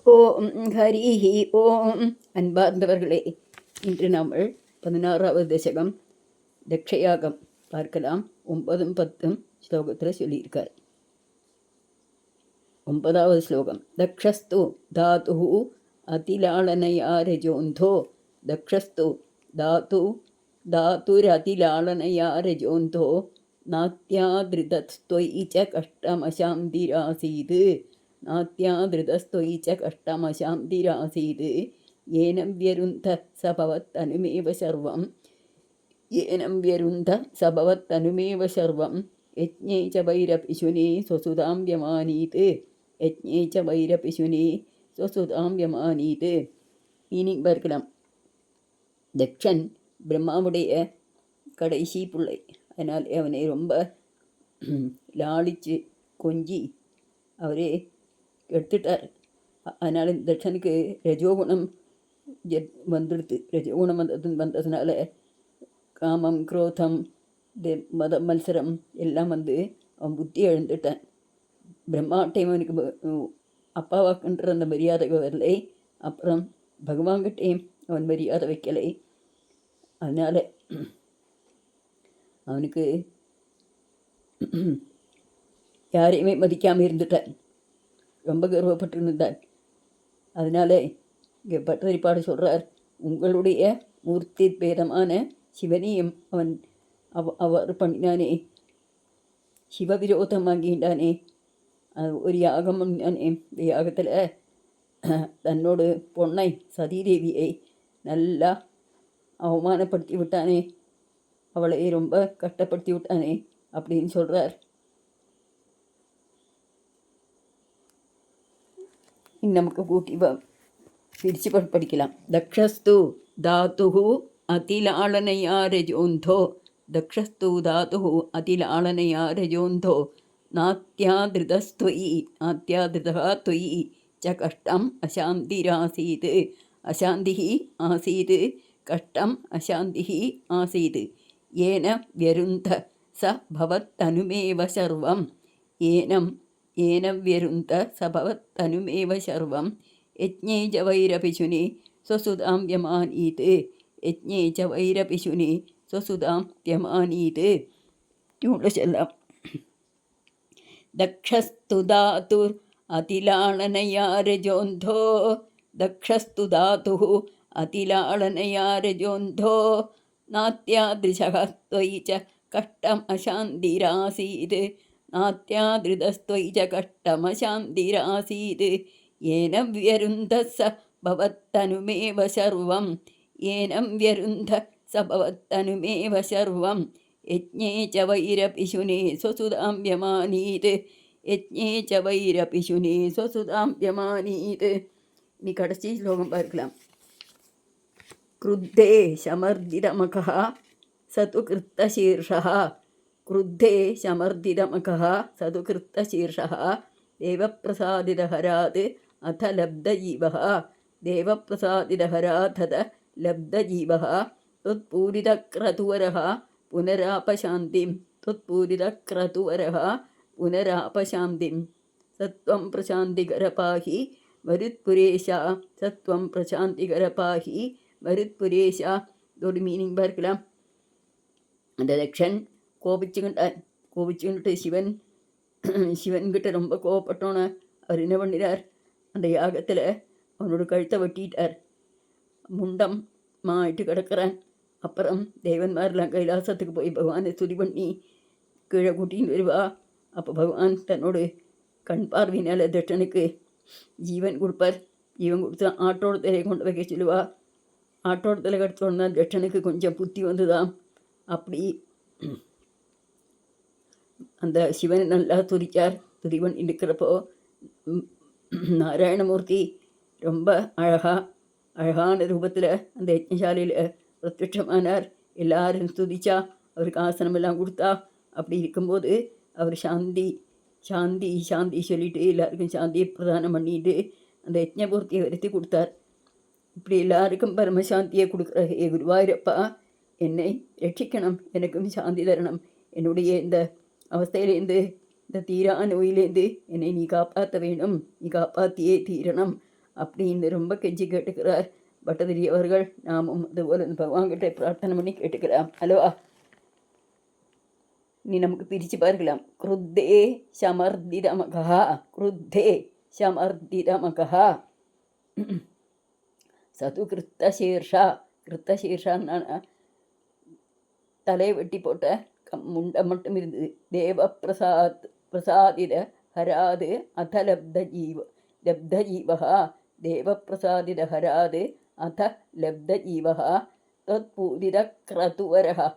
ஓம் ஹரிஹி ஓம். அன்பார்ந்தவர்களே, இன்று நாங்கள் 16வது தசகம் தக்ஷயாகம் பார்க்கலாம். 9, 10 ஸ்லோகத்தில் சொல்லியிருக்கார். 9வது ஸ்லோகம். தக்ஷஸ்து தாத்து அதிலாளனயா ரஜோந்தோ. தக்ஷஸ்து தாத்து தாத்துரதிலாளனயா ரஜோந்தோ நாத்யாதிருதஸ்த்வயி ச கஷ்டமசாந்திராசீத். நாத்யாதிருதஸ்த்வயி ச கஷ்டமசாந்திராசீத். ஏனம் வியருந்த சபவத்தனுமேவ சர்வம். ஏனம் வியருந்த சபவத்தனுமேவ சர்வம். யஜ்ஞே ச வைரபிஷுனே ஸ்வசுதாம் யமானீத். யஜ்ஞே ச வைரபிஷுனே ஸ்வசுதாம் யமானீத். மீனிங் பார்க்கலாம். தக்ஷன் பிரம்மாவுடைய கடைசி பிள்ளை. அதனால் அவனை ரொம்ப லாளிச்சு கொஞ்சி அவரே எடுத்துட்டார். அதனால் தட்சனுக்கு ரஜோகுணம் வந்துடுது. ரஜோகுணம் வந்ததுனால காமம், குரோதம், மத மத்சரம் எல்லாம் அவன் புத்தி எழுந்துட்டான். பிரம்மாட்டையும் அவனுக்கு அப்பாவாக்குன்ற அந்த மரியாதை வரலை. அப்புறம் பகவான்கிட்டையும் அவன் மரியாதை வைக்கலை. அதனால் அவனுக்கு யாரையுமே மதிக்காமல் இருந்துட்டான். ரொம்ப கர்வப்பட்டு இருந்தான். அதனால் இங்கே பட்டதிரிப்பாடு சொல்கிறார், உங்களுடைய மூர்த்தி பேதமான சிவனையும் அவன் அவர் பண்ணினானே, சிவவிரோதம் வாங்கிட்டானே. ஒரு யாகம் பண்ணினானே. இந்த யாகத்தில் தன்னோடு பொண்ணை சதீதேவியை நல்லா அவமானப்படுத்தி விட்டானே, அவளை ரொம்ப கஷ்டப்படுத்தி விட்டானே அப்படின்னு சொல்கிறார். நமக்கு கூட்டி பிரித்து படிக்கலாம். தக்ஷஸ்து தாத்து அதிலாளனயா ரஜோந்தோ. தக்ஷஸ்து தாத்து அதிலாளனயா ரஜோந்தோ நாத்யாதிருதஸ்த்வயி நாத்யாதிருதா त्वयि ச கஷ்டம் அசாந்திராசீத். அசாந்திஹி ஆசீத். கஷ்டம் அசாந்திஹி ஆசீத். ஏன வியருந்த ச பவத்தனுமேவ சர்வம். ஏன வியருந்த ச பவத்தனுமேவ சர்வம். யஜ்ஞே ச வைரபிஷுனே ஸ்வசுதாம் யமானீத். யஜ்ஞே ச வைரபிஷுனே ஸ்வசுதாம் யமானீத். டியூனில் செல்லாம். தக்ஷஸ்து தாத்துர் அதிலாளனயா ரஜோந்தோ. தக்ஷஸ்து தாத்து அதிலாளனயா ரஜோந்தோ நாத்யாதிருஷः त्वयि च कष्टमशान्तिरासीत्. नात्यादृतस्त्वयि च कष्टमशान्तिरासीत्. येन व्यरुन्धः स भवत्तनुमेव सर्वं. येन व्यरुन्ध स भवत्तनुमेव सर्वं. यज्ञे च वैरपिशुने स्वसुधां यमानीत्. यज्ञे च वैरपिशुने स्वसुधां यमानीत्. இனி கடைசி ஸ்லோகம் பார்க்கலாம். क्रुद्धे समर्दितमखः स तु कृत्तशीर्षः. क्रुद्धे समर्दितमखः स तु कृत्तशीर्षः. देवप्रसादितहरात् अथ लब्धजीवः. देवप्रसादितहरात् लब्धजीवः. त्वत्पूरितक्रतुवरः पुनरापशान्तिं. त्वत्पूरितक्रतुवरः पुनरापशान्तिं. सत्वं प्रशान्तिकरपाहि மருத்புரேஷா. சத்வம் பிரசாந்திகரபாகி மருத்புரேஷா. இதோட மீனிங் பார்க்கலாம். அந்த தக்ஷன் கோபிச்சுக்கிட்டு சிவன்கிட்ட ரொம்ப கோவப்பட்டோன்னு அவர் என்ன பண்ணினார், அந்த யாகத்தில் அவனோட கழுத்தை வெட்டிட்டார். முண்டம் ஆயிட்டு கிடக்கிறான். அப்புறம் தேவன்மாரெலாம் கைலாசத்துக்கு போய் பகவானை துதி பண்ணி கீழே கூட்டின்னு வருவா. அப்போ பகவான் தன்னோட கண் பார்வையினால் தட்சனுக்கு ஜீவன் கொடுப்பார். ஜீவன் கொடுத்து ஆட்டோட தலையை கொண்டு வைக்க சொல்லுவா. ஆட்டோட தலை கடுத்தோன்னா தட்சனுக்கு கொஞ்சம் புத்தி வந்துதான். அப்படி அந்த சிவன் நல்லா துதிச்சார். துதி பண்ணி இருக்கிறப்போ நாராயணமூர்த்தி ரொம்ப அழகான ரூபத்தில் அந்த யஜ்ஞசாலையில் பிரத்யட்சமானார். எல்லாரும் துதிச்சா, அவருக்கு ஆசனமெல்லாம் கொடுத்தா. அப்படி இருக்கும்போது அவர் சாந்தி சொல்லிட்டு எல்லாருக்கும் சாந்தியை பிரதானம் பண்ணிட்டு அந்த யஜ்ஞபூர்த்தியை வருத்தி கொடுத்தார். இப்படி எல்லாருக்கும் பரமசாந்தியை கொடுக்குற ஏ குருவாயூரப்பா, என்னை ரட்சிக்கணும், எனக்கும் சாந்தி தரணும், என்னுடைய இந்த அவஸ்தையிலேருந்து, இந்த தீரா நோயிலேருந்து என்னை நீ காப்பாற்ற வேணும், நீ காப்பாற்றியே தீரணும் அப்படின்னு ரொம்ப கெஞ்சி கேட்டுக்கிறார் பட்டதிரி அவர்கள். நாமும் அதுபோல் பகவான்கிட்ட பிரார்த்தனை பண்ணி கேட்டுக்கலாம். அல்லவா? நீ நமக்கு பிரித்து பார்க்கலாம். குருத்தே சமர்திதமகா, குருத்தே சமர்திதமகா, சது கிருத்தசீர்ஷா. கிருத்தசீர்ஷான்னு தலையை வெட்டி போட்ட முண்டை மட்டும் இருந்தது. தேவ பிரசாதித ஹராது அத லப்த ஜீவகா, தேவ பிரசாதித ஹராது அத லப்த ஜீவகா தத்பூரித கிரதுவரகா.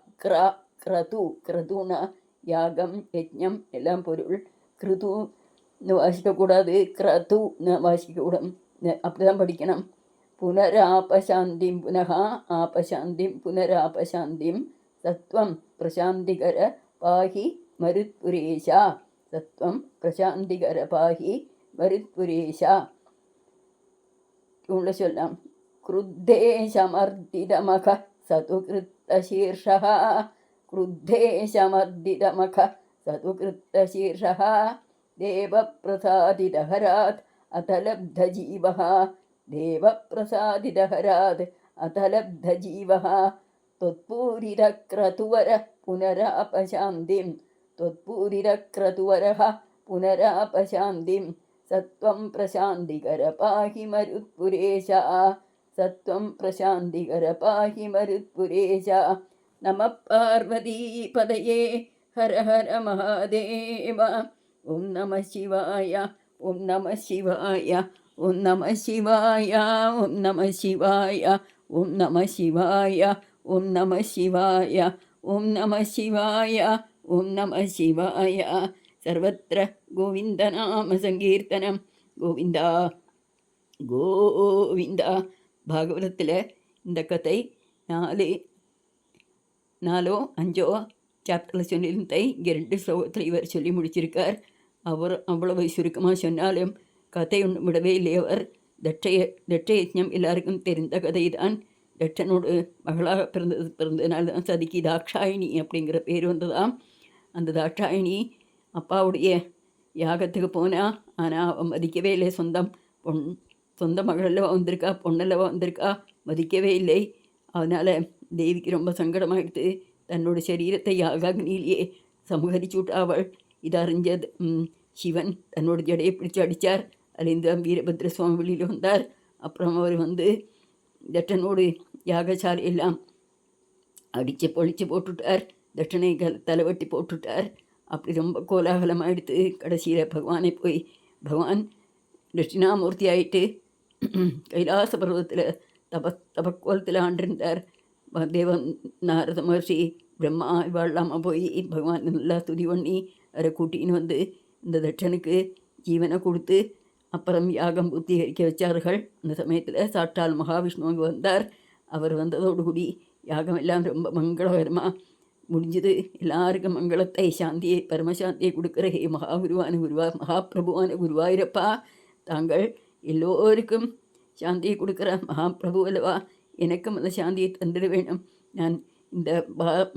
கிரதுனா யாகம் யஜ்ஞம் எல்லாம் பொருள். கிருதுன்னு வாசிக்கக்கூடாது, கிரதுன்னு வாசிக்கக்கூடாது. அப்படிதான் படிக்கணும். புனராபசாந்திம் புனகா ஆபசாந்திம் புனராபசாந்திம் சத்வம் பிரசாந்திகர பாஹி மருத்புரேஷா. சத்வம் பிரசாந்திகர பாஹி மருத்புரேஷா. உள்ள சொல்லலாம். குருத்தே சமர்திதமக சது கிருத்தசீர்ஷா. குருத்தே சமர்திதமக சது கிருத்தசீர்ஷா. தேவ பிரசாதித ஹராத் அத லப்த ஜீவகா. தேவ பிரசாதித ஹராத் அத லப்த ஜீவகா தொத்பூரித கிரதுவர புனராபசாந்திம். தொத்பூரித கிரதுவரஹ புனராபசாந்திம் சத்வம் பிரசாந்திகர பாஹி மருத்புரேஷா. சத்வம் பிரசாந்திகர பாஹி மருத்புரேஷா. நம பார்வதி பதையே ஹர ஹர மகாதேவ. ஓம் நம சிவாய, ஓம் நம சிவாய, ஓம் நம சிவாய, ஓம் நம சிவாய, ஓம் நம சிவாய, ஓம் நம சிவாய, ஓம் நம சிவாய, ஓம் நம சிவாய. சர்வத்திர கோவிந்தநாம சங்கீர்த்தனம். கோவிந்தா கோவிந்தா. பாகவதத்தில் இந்த கதை 4 5 சாப்டரில் சொல்லியிருந்தை இங்கே 2 ஸ்லோகத்தில் இவர் சொல்லி முடிச்சிருக்கார். அவர் அவ்வளவு சுருக்கமாக சொன்னாலும் கதை ஒன்றும் விடவே இல்லை. அவர் தட்ச யஜ்ஞம் எல்லாருக்கும் தெரிந்த கதை தான். தட்சனோடு மகளாக பிறந்ததுனால தான் சதிக்கு தாட்சாயினி அப்படிங்கிற பேர் வந்ததாம். அந்த தாட்சாயினி அப்பாவுடைய யாகத்துக்கு போனால், ஆனால் அவன் மதிக்கவே இல்லை. சொந்த மகளல்லவா வந்திருக்கா, பொண்ணல்லவா வந்திருக்கா, மதிக்கவே இல்லை. அதனால் தேவிக்கு ரொம்ப சங்கடமாகிடுது. தன்னோட சரீரத்தை யாகாக்னியிலேயே சமூகரிச்சு விட்டா அவள். இதை அறிஞ்ச சிவன் தன்னோட ஜடையை பிடிச்சு அடித்தார். அதுலேருந்து வீரபத்ர சுவாமி வெளியில் வந்தார். அப்புறம் அவர் வந்து தட்டனோடு யாகசாலையெல்லாம் அடித்து பொழிச்சு போட்டுட்டார். தட்சனை தலைவட்டி போட்டுட்டார். அப்படி ரொம்ப கோலாகலமாகிடுத்து. கடைசியில் பகவானை போய் பகவான் தட்சிணாமூர்த்தி ஆகிட்டு கைலாச பர்வத்தில் தபக்கோலத்தில் ஆண்டிருந்தார். தேவன் நாரத மகர்ஷி பிரம்மா இவாழாமல் போய் பகவான் நல்லா துதி பண்ணி அவரை கூட்டின்னு வந்து இந்த தட்சனுக்கு ஜீவனை கொடுத்து அப்புறம் யாகம் பூர்த்தீகரிக்க வச்சார்கள். அந்த சமயத்தில் சாட்டால் மகாவிஷ்ணு அங்கே வந்தார். அவர் வந்ததோடு கூடி யாகம் எல்லாம் ரொம்ப மங்களகரமாக முடிஞ்சது. எல்லாருக்கும் மங்களத்தை, சாந்தியை, பரமசாந்தியை கொடுக்குற ஹே மகாகுருவான மகாபிரபுவான குருவாயூரப்பா, தாங்கள் எல்லோருக்கும் சாந்தியை கொடுக்குற மகாபிரபு அல்லவா, எனக்கும் அந்த சாந்தியை தந்துட வேணும். நான் இந்த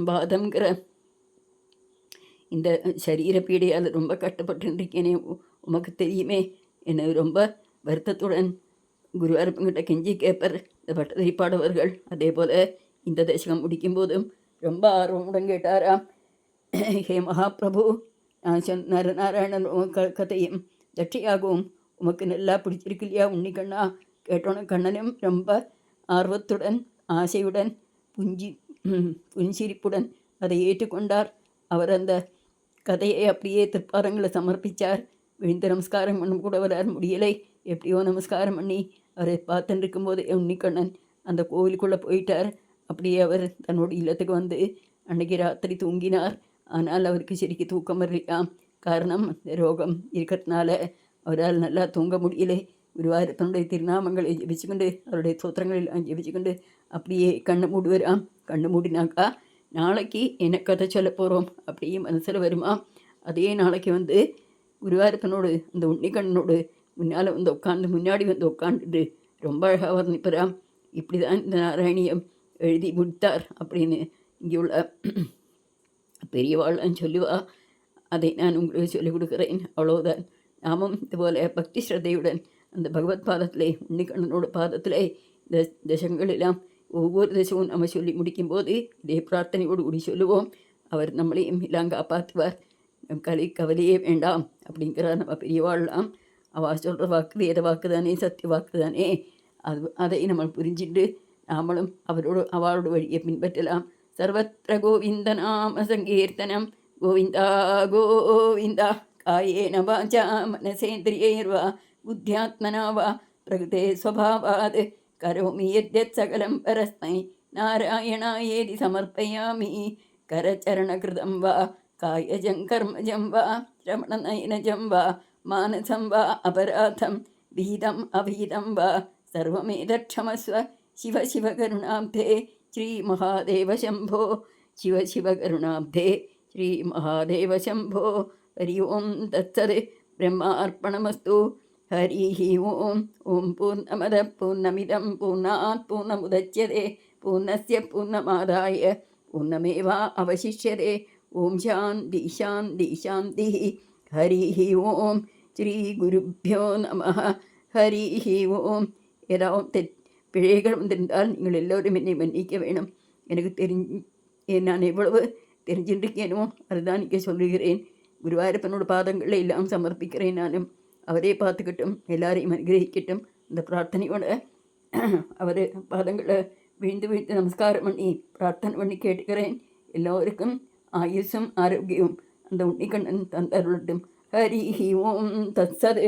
பாதங்கிற இந்த சரீர பீடையால் ரொம்ப கஷ்டப்பட்டுருக்கேனே, உமக்கு தெரியுமே. என்னை ரொம்ப வருத்தத்துடன் குருவாரப்பங்கிட்ட கெஞ்சி கேட்பர் இந்த பட்டதிரி பாடவர்கள். அதே போல் இந்த தசகம் முடிக்கும்போதும் ரொம்ப ஆர்வமுடன் கேட்டாராம். ஹே மகாபிரபு, நான் நாராயணன் கதையும் தட்சியாகவும் உமக்கு நல்லா பிடிச்சிருக்கு இல்லையா உன்னிக்கண்ணா? கேட்டோன்னு கண்ணனும் ரொம்ப ஆர்வத்துடன் ஆசையுடன் புன்சிரிப்புடன் அதை ஏற்றுக்கொண்டார். அவர் அந்த கதையை அப்படியே திருப்பாரங்களை சமர்ப்பித்தார். விழுந்த நமஸ்காரம் பண்ண கூட வர முடியலை. எப்படியோ நமஸ்காரம் பண்ணி அவரை பார்த்துட்டு இருக்கும்போது உன்னிக்கண்ணன் அந்த கோவிலுக்குள்ளே போயிட்டார். அப்படியே அவர் தன்னோட இல்லத்துக்கு வந்து அன்றைக்கி ராத்திரி தூங்கினார். ஆனால் அவருக்கு சரிக்கு தூக்கம் வரலாம். காரணம் ரோகம் இருக்கிறதுனால அவரால் நல்லா தூங்க முடியலை. குருவாயூரப்பனுடைய திருநாமங்களை ஜெபிச்சுக்கொண்டு அவருடைய சோத்திரங்களெல்லாம் ஜெபிச்சுக்கொண்டு அப்படியே கண்ணை மூடுவராம். கண்ணை மூடினாக்கா நாளைக்கு என்ன கதை சொல்ல போகிறோம் அப்படியே மனசில் வருமா. அதே நாளைக்கு வந்து குருவாயூரப்பனோடு அந்த உன்னிக்கண்ணனோடு முன்னால் வந்து முன்னாடி வந்து உட்காந்துட்டு ரொம்ப அழகாக வர்ணிப்பராம். இப்படி தான் இந்த நாராயணியம் எழுதி முடித்தார் அப்படின்னு இங்கே உள்ள பெரியவாள்லாம் சொல்லுவா. அதை நான் உங்களுக்கு சொல்லிக் கொடுக்குறேன். அவ்வளோதான். நாமும் இதுபோல் பக்தி ஸ்ரத்தையுடன் அந்த பகவத் பாதத்திலே, உன்னிக்கண்ணனோட பாதத்திலே இந்த தசங்கள் எல்லாம் ஒவ்வொரு தசமும் நம்ம சொல்லி முடிக்கும்போது இதே பிரார்த்தனையோடு கூடி சொல்லுவோம். அவர் நம்மளையும் எல்லாம் காப்பாற்றுவார். கவலையே வேண்டாம் அப்படிங்கிறார் நம்ம பெரியவாழ்லாம். அவள் சொல்கிற வாக்கு வேத வாக்கு தானே, சத்திய வாக்கு தானே. அதை நம்ம புரிஞ்சுட்டு நாமளும் அவளோட வழியை பின்பற்றலாம். சர்வத்திர கோவிந்த நாம சங்கீர்த்தனம் கோவிந்தா கோவிந்தா. காயேன வாசா மனசேந்திரியைர்வா புத்தியாத்மனா வா பிரகிருதே ஸ்வபாவாத் கரோமி யத்யத் சகலம் பரஸ்மை நாராயணாயேதி சமர்ப்பயாமி. கரச்சரணகிருதம் வா காயஜம் கர்மஜம் வா ரமணநயனஜம் வா மானசம் வா அபராதம் விஹிதம் அவிஹிதம் வா சர்வமேதக்ஷமஸ்வ. சிவ சிவ கருணாப்தே ஸ்ரீ மகாதேவ சம்போ. சிவ சிவ கருணாப்தே ஸ்ரீ மகாதேவ சம்போ. ஹரி ஓம் தத்சத். பிரம்மார்ப்பணமஸ்து. ஹரி ஓம். ஓம் பூர்ணமத பூர்ணமிதம் பூர்ணாத் பூர்ணமுதச்யதே பூர்ணஸ்ய பூர்ணமாதாய பூர்ணமேவா அவசிஷ்யதே. ஓம் சாந்தி சாந்தி சாந்தி. ஹரி ஓம். ஸ்ரீ குருப்யோ நமः. ஹரி ஓம். ஏதாவது பிழைகள் வந்திருந்தால் நீங்கள் எல்லோரும் என்னை மன்னிக்க வேணும். எனக்கு நான் எவ்வளவு தெரிஞ்சிருக்கேனோ அதுதான் இங்கே சொல்லுகிறேன். குருவாயூரப்பனோட பாதங்களை எல்லாம் சமர்ப்பிக்கிறேன். நானும் அவரே பார்த்துக்கிட்டும் எல்லாரையும் அனுகிரகிக்கட்டும். இந்த பிரார்த்தனையோட அவர் பாதங்களை விழுந்து விழுந்து நமஸ்காரம் பண்ணி பிரார்த்தனை பண்ணி கேட்டுக்கிறேன். எல்லோருக்கும் ஆயுசும் ஆரோக்கியமும் அந்த உன்னிக்கண்ணன் தந்தருளட்டும். ஹரி ஓம் தத்சத்.